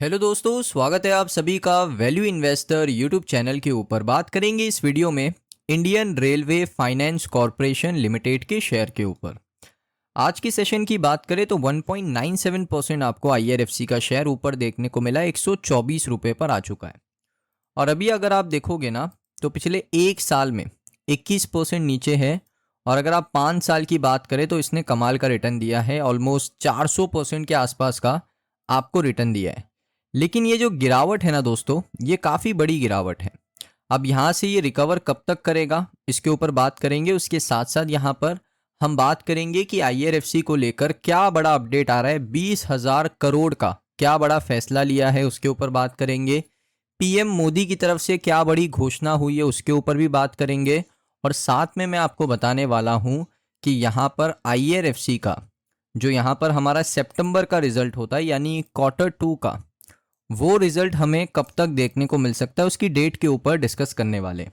Hello दोस्तों, स्वागत है आप सभी का वैल्यू इन्वेस्टर यूट्यूब चैनल के ऊपर। बात करेंगे इस वीडियो में Indian railway finance corporation limited के शेयर के ऊपर। आज की सेशन की बात करें तो 1.97% आपको आईआरएफसी का शेयर ऊपर देखने को मिला, 124 रुपये पर आ चुका है। और अभी अगर आप देखोगे ना तो पिछले एक साल में 21% नीचे है। और अगर आप 5 साल की बात करें तो इसने कमाल का रिटर्न दिया है, ऑलमोस्ट 400% के आसपास का आपको रिटर्न दिया है। लेकिन ये जो गिरावट है ना दोस्तों, ये काफ़ी बड़ी गिरावट है। अब यहाँ से ये रिकवर कब तक करेगा इसके ऊपर बात करेंगे। उसके साथ साथ यहाँ पर हम बात करेंगे कि आईआरएफसी को लेकर क्या बड़ा अपडेट आ रहा है, 20,000 करोड़ का क्या बड़ा फैसला लिया है उसके ऊपर बात करेंगे। पीएम मोदी की तरफ से क्या बड़ी घोषणा हुई है उसके ऊपर भी बात करेंगे। और साथ में मैं आपको बताने वाला हूँ कि यहाँ पर आईआरएफसी का जो यहाँ पर हमारा सितंबर का रिजल्ट होता है यानी Q2 का, वो रिजल्ट हमें कब तक देखने को मिल सकता है उसकी डेट के ऊपर डिस्कस करने वाले।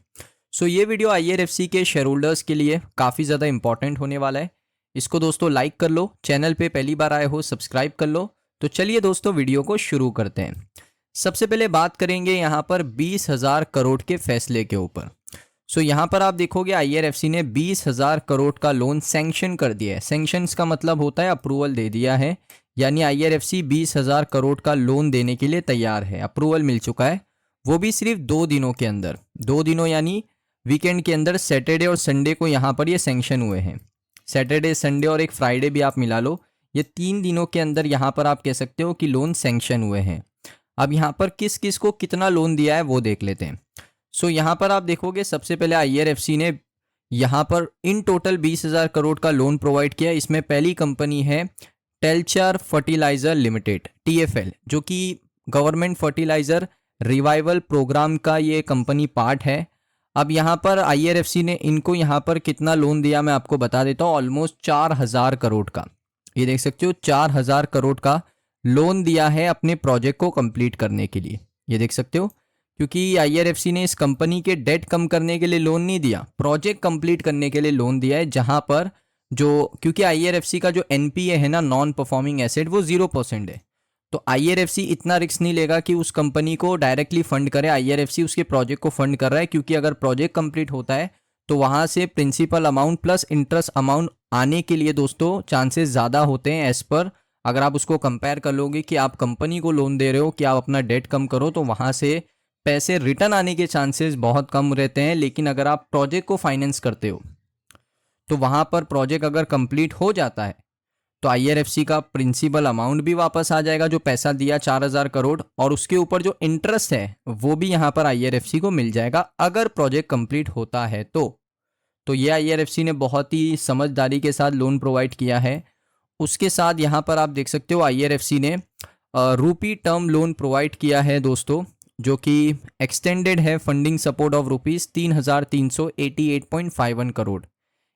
सो ये वीडियो आईआरएफसी के शेयर होल्डर्स के लिए काफ़ी ज़्यादा इंपॉर्टेंट होने वाला है। इसको दोस्तों लाइक कर लो, चैनल पे पहली बार आए हो सब्सक्राइब कर लो। तो चलिए दोस्तों वीडियो को शुरू करते हैं। सबसे पहले बात करेंगे यहाँ पर 20,000 करोड़ के फैसले के ऊपर। सो यहाँ पर आप देखोगे आईआरएफसी ने 20,000 करोड़ का लोन सैंक्शन कर दिया है। सैंक्शंस का मतलब होता है अप्रूवल दे दिया है, यानी आईआरएफसी 20,000 करोड़ का लोन देने के लिए तैयार है, अप्रूवल मिल चुका है। वो भी सिर्फ 2 दिनों के अंदर, 2 दिनों यानी वीकेंड के अंदर, सैटरडे और संडे को यहाँ पर ये सैंक्शन हुए हैं। सैटरडे, संडे और एक फ्राइडे भी आप मिला लो, ये 3 दिनों के अंदर यहाँ पर आप कह सकते हो कि लोन सैंक्शन हुए हैं। अब यहाँ पर किस किस को कितना लोन दिया है वो देख लेते हैं। सो यहाँ पर आप देखोगे सबसे पहले आईआरएफसी ने यहाँ पर इन टोटल 20,000 करोड़ का लोन प्रोवाइड किया। इसमें पहली कंपनी है टेलचर फर्टिलाइजर लिमिटेड, टीएफएल, जो कि गवर्नमेंट फर्टिलाइजर रिवाइवल प्रोग्राम का ये कंपनी पार्ट है। अब यहाँ पर आईआरएफसी ने इनको यहाँ पर कितना लोन दिया मैं आपको बता देता हूँ, ऑलमोस्ट 4,000 करोड़ का। ये देख सकते हो 4,000 करोड़ का लोन दिया है अपने प्रोजेक्ट को कंप्लीट करने के लिए। ये देख सकते हो, क्योंकि आईआरएफसी ने इस कंपनी के डेट कम करने के लिए लोन नहीं दिया, प्रोजेक्ट कंप्लीट करने के लिए लोन दिया है। जहां पर क्योंकि आईआरएफसी का जो एनपीए है ना, नॉन परफॉर्मिंग एसेट, वो 0% है। तो आईआरएफसी इतना रिस्क नहीं लेगा कि उस कंपनी को डायरेक्टली फंड करे। आईआरएफसी उसके प्रोजेक्ट को फंड कर रहा है, क्योंकि अगर प्रोजेक्ट कंप्लीट होता है तो वहां से principal amount plus interest amount आने के लिए दोस्तों चांसेस ज़्यादा होते हैं। एज पर अगर आप उसको कंपेयर कर लोगे कि आप कंपनी को लोन दे रहे हो कि आप अपना डेट कम करो, तो वहां से पैसे रिटर्न आने के चांसेस बहुत कम रहते हैं। लेकिन अगर आप प्रोजेक्ट को फाइनेंस करते हो तो वहाँ पर प्रोजेक्ट अगर कंप्लीट हो जाता है तो आईआरएफसी का प्रिंसिपल अमाउंट भी वापस आ जाएगा, जो पैसा दिया 4,000 करोड़, और उसके ऊपर जो इंटरेस्ट है वो भी यहाँ पर आईआरएफसी को मिल जाएगा अगर प्रोजेक्ट कंप्लीट होता है तो ये आईआरएफसी ने बहुत ही समझदारी के साथ लोन प्रोवाइड किया है। उसके साथ यहाँ पर आप देख सकते हो आईआरएफसी ने रूपी टर्म लोन प्रोवाइड किया है दोस्तों, जो कि एक्सटेंडेड है फंडिंग सपोर्ट ऑफ ₹3,388.51 करोड़।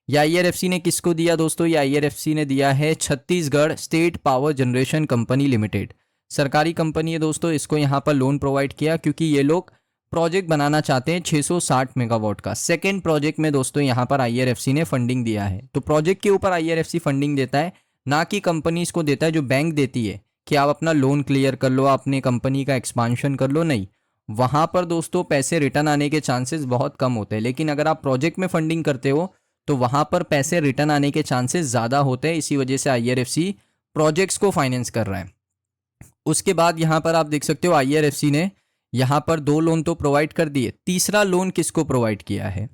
या आईआरएफसी ने किसको दिया दोस्तों? ये आईआरएफसी ने दिया है Chhattisgarh state power generation company limited, सरकारी कंपनी है दोस्तों। इसको यहाँ पर लोन प्रोवाइड किया क्योंकि ये लोग प्रोजेक्ट बनाना चाहते हैं 660 मेगावाट का। सेकेंड प्रोजेक्ट में दोस्तों यहाँ पर आईआरएफसी ने फंडिंग दिया है। तो प्रोजेक्ट के ऊपर आईआरएफसी फंडिंग देता है, ना कि कंपनीज को देता है जो बैंक देती है कि आप अपना लोन क्लियर कर लो, अपने कंपनी का एक्सपांशन कर लो। नहीं, वहाँ पर दोस्तों पैसे रिटर्न आने के चांसेस बहुत कम होते हैं। लेकिन अगर आप प्रोजेक्ट में फंडिंग करते हो तो वहाँ पर पैसे रिटर्न आने के चांसेस ज़्यादा होते हैं। इसी वजह से आईआरएफसी प्रोजेक्ट्स को फाइनेंस कर रहा है। उसके बाद यहाँ पर आप देख सकते हो आईआरएफसी ने यहाँ पर 2 लोन तो प्रोवाइड कर दिए, तीसरा लोन किसको प्रोवाइड किया है?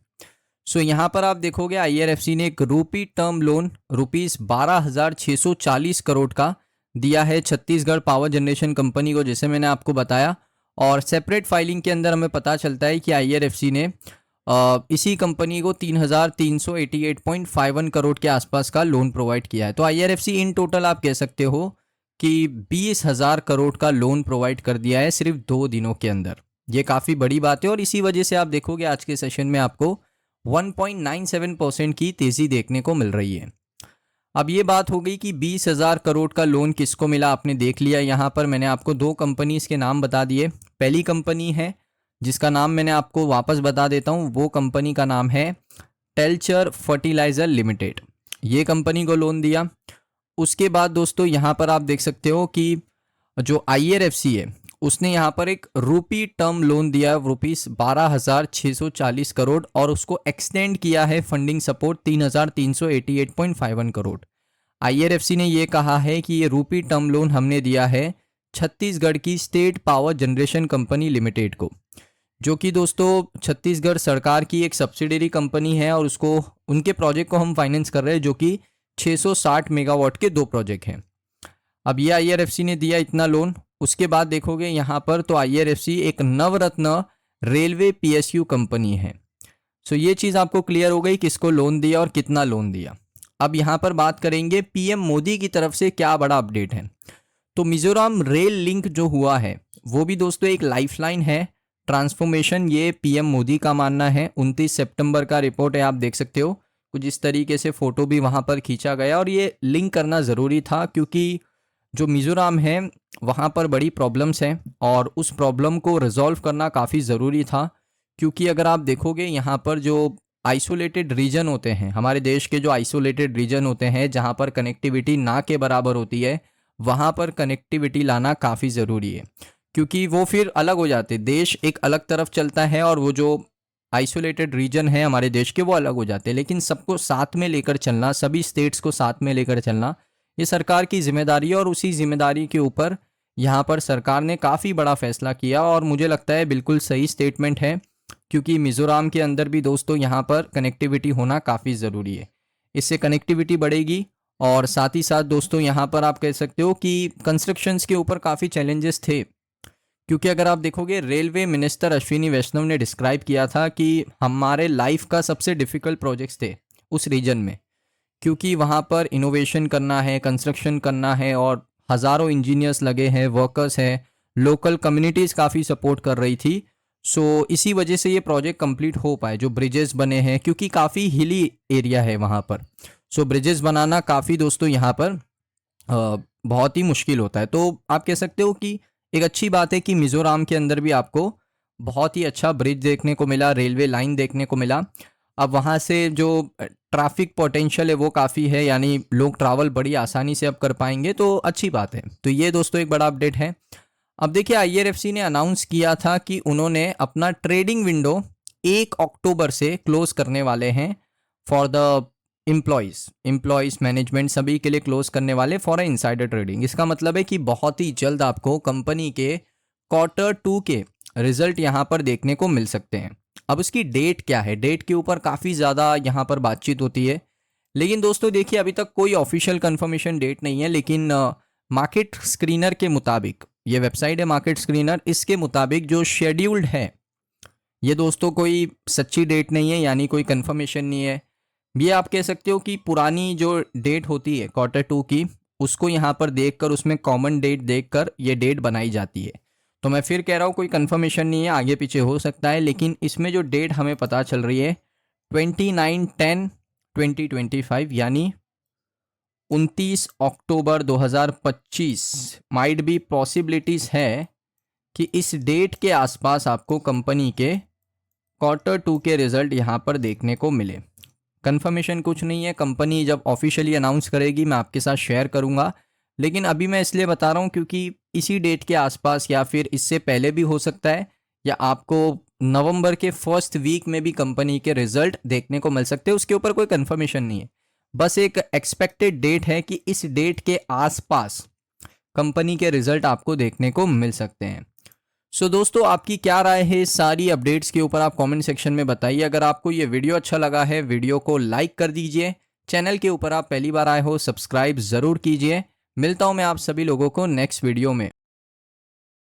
सो यहाँ पर आप देखोगे आईआरएफसी ने एक रूपी टर्म लोन ₹12,640 करोड़ का दिया है छत्तीसगढ़ पावर जनरेशन कंपनी को, जैसे मैंने आपको बताया। और सेपरेट फाइलिंग के अंदर हमें पता चलता है कि आईआरएफसी ने इसी कंपनी को 3,388.51 करोड़ के आसपास का लोन प्रोवाइड किया है। तो आईआरएफसी इन टोटल आप कह सकते हो कि 20,000 करोड़ का लोन प्रोवाइड कर दिया है सिर्फ 2 दिनों के अंदर। ये काफ़ी बड़ी बात है और इसी वजह से आप देखोगे आज के सेशन में आपको 1.97% की तेज़ी देखने को मिल रही है। अब ये बात हो गई कि 20,000 करोड़ का लोन किसको मिला, आपने देख लिया। यहाँ पर मैंने आपको 2 कंपनीज के नाम बता दिए। पहली कंपनी है जिसका नाम मैंने आपको वापस बता देता हूँ, वो कंपनी का नाम है टेलचर फर्टिलाइजर लिमिटेड। ये कंपनी को लोन दिया। उसके बाद दोस्तों यहाँ पर आप देख सकते हो कि जो आईआरएफसी है उसने यहाँ पर एक रूपी टर्म लोन दिया है रुपीस 12,640 करोड़ और उसको एक्सटेंड किया है फंडिंग सपोर्ट 3,388.51 करोड़। आईआरएफसी ने ये कहा है कि ये रूपी टर्म लोन हमने दिया है छत्तीसगढ़ की state power generation company limited को, जो कि दोस्तों छत्तीसगढ़ सरकार की एक सब्सिडरी कंपनी है और उसको उनके प्रोजेक्ट को हम फाइनेंस कर रहे हैं, जो कि 660 मेगावाट के 2 प्रोजेक्ट हैं। अब ये आईआरएफसी ने दिया इतना लोन। उसके बाद देखोगे यहाँ पर तो आईआरएफसी एक नवरत्न रेलवे पीएसयू कंपनी है। सो ये चीज़ आपको क्लियर हो गई किसको लोन दिया और कितना लोन दिया। अब यहाँ पर बात करेंगे पीएम मोदी की तरफ से क्या बड़ा अपडेट है। तो मिजोरम रेल लिंक जो हुआ है वो भी दोस्तों एक लाइफलाइन है ट्रांसफॉर्मेशन, ये पीएम मोदी का मानना है। 29 सितंबर का रिपोर्ट है, आप देख सकते हो। कुछ इस तरीके से फ़ोटो भी वहाँ पर खींचा गया और ये लिंक करना ज़रूरी था क्योंकि जो मिज़ोरम है वहाँ पर बड़ी प्रॉब्लम्स हैं और उस प्रॉब्लम को रिजॉल्व करना काफ़ी ज़रूरी था। क्योंकि अगर आप देखोगे यहाँ पर जो आइसोलेटेड रीजन होते हैं, हमारे देश के जो आइसोलेटेड रीजन होते हैं जहाँ पर कनेक्टिविटी ना के बराबर होती है, वहाँ पर कनेक्टिविटी लाना काफ़ी ज़रूरी है क्योंकि वो फिर अलग हो जाते, देश एक अलग तरफ चलता है और वो जो आइसोलेटेड रीजन है हमारे देश के वो अलग हो जाते हैं। लेकिन सबको साथ में लेकर चलना, सभी स्टेट्स को साथ में लेकर चलना, ये सरकार की जिम्मेदारी है और उसी जिम्मेदारी के ऊपर यहाँ पर सरकार ने काफ़ी बड़ा फैसला किया और मुझे लगता है बिल्कुल सही स्टेटमेंट है क्योंकि मिज़ोरम के अंदर भी दोस्तों यहाँ पर कनेक्टिविटी होना काफ़ी ज़रूरी है। इससे कनेक्टिविटी बढ़ेगी और साथ ही साथ दोस्तों यहाँ पर आप कह सकते हो कि कंस्ट्रक्शंस के ऊपर काफ़ी चैलेंजेस थे क्योंकि अगर आप देखोगे रेलवे मिनिस्टर अश्विनी वैष्णव ने डिस्क्राइब किया था कि हमारे लाइफ का सबसे डिफ़िकल्ट प्रोजेक्ट्स थे उस रीजन में, क्योंकि वहाँ पर इनोवेशन करना है, कंस्ट्रक्शन करना है और हज़ारों इंजीनियर्स लगे हैं, वर्कर्स हैं, लोकल कम्युनिटीज़ काफ़ी सपोर्ट कर रही थी। सो इसी वजह से ये प्रोजेक्ट कंप्लीट हो पाए। जो ब्रिजेस बने हैं क्योंकि काफ़ी हिली एरिया है वहाँ पर, सो ब्रिजेस बनाना काफ़ी दोस्तों यहाँ पर बहुत ही मुश्किल होता है। तो आप कह सकते हो कि एक अच्छी बात है कि मिज़ोरम के अंदर भी आपको बहुत ही अच्छा ब्रिज देखने को मिला, रेलवे लाइन देखने को मिला। अब वहाँ से जो ट्रैफिक पोटेंशियल है वो काफ़ी है, यानी लोग ट्रैवल बड़ी आसानी से अब कर पाएंगे, तो अच्छी बात है। तो ये दोस्तों एक बड़ा अपडेट है। अब देखिए आईआरएफसी ने अनाउंस किया था कि उन्होंने अपना ट्रेडिंग विंडो 1 अक्टूबर से क्लोज करने वाले हैं फॉर द एम्प्लॉयज़ मैनेजमेंट, सभी के लिए क्लोज करने वाले फॉर इनसाइडर ट्रेडिंग। इसका मतलब है कि बहुत ही जल्द आपको कंपनी के Q2 के रिजल्ट यहाँ पर देखने को मिल सकते हैं। अब उसकी डेट क्या है, डेट के ऊपर काफ़ी ज़्यादा यहाँ पर बातचीत होती है, लेकिन दोस्तों देखिए अभी तक कोई ऑफिशियल कंफर्मेशन डेट नहीं है। लेकिन मार्केट स्क्रीनर के मुताबिक, ये वेबसाइट है मार्केट स्क्रीनर, इसके मुताबिक जो शेड्यूल्ड है ये दोस्तों कोई सच्ची डेट नहीं है, यानी कोई कंफर्मेशन नहीं है। ये आप कह सकते हो कि पुरानी जो डेट होती है Q2 की, उसको यहाँ पर देखकर, उसमें कॉमन डेट देखकर ये डेट बनाई जाती है। तो मैं फिर कह रहा हूँ कोई कंफर्मेशन नहीं है, आगे पीछे हो सकता है, लेकिन इसमें जो डेट हमें पता चल रही है 29/10/2025 यानी 29 अक्टूबर 2025 माइट बी पॉसिबिलिटीज़ है कि इस डेट के आसपास आपको कंपनी के Q2 के रिजल्ट यहाँ पर देखने को मिले। कंफर्मेशन कुछ नहीं है, कंपनी जब ऑफिशियली अनाउंस करेगी मैं आपके साथ शेयर करूँगा, लेकिन अभी मैं इसलिए बता रहा हूँ क्योंकि इसी डेट के आसपास या फिर इससे पहले भी हो सकता है, या आपको नवंबर के फर्स्ट वीक में भी कंपनी के रिजल्ट देखने को मिल सकते हैं। उसके ऊपर कोई कंफर्मेशन नहीं है, बस एक एक्सपेक्टेड डेट है कि इस डेट के आसपास कंपनी के रिजल्ट आपको देखने को मिल सकते हैं। सो दोस्तों आपकी क्या राय है इस सारी अपडेट्स के ऊपर, आप कमेंट सेक्शन में बताइए। अगर आपको ये वीडियो अच्छा लगा है, वीडियो को लाइक कर दीजिए। चैनल के ऊपर आप पहली बार आए हो, सब्सक्राइब ज़रूर कीजिए। मिलता हूँ मैं आप सभी लोगों को नेक्स्ट वीडियो में।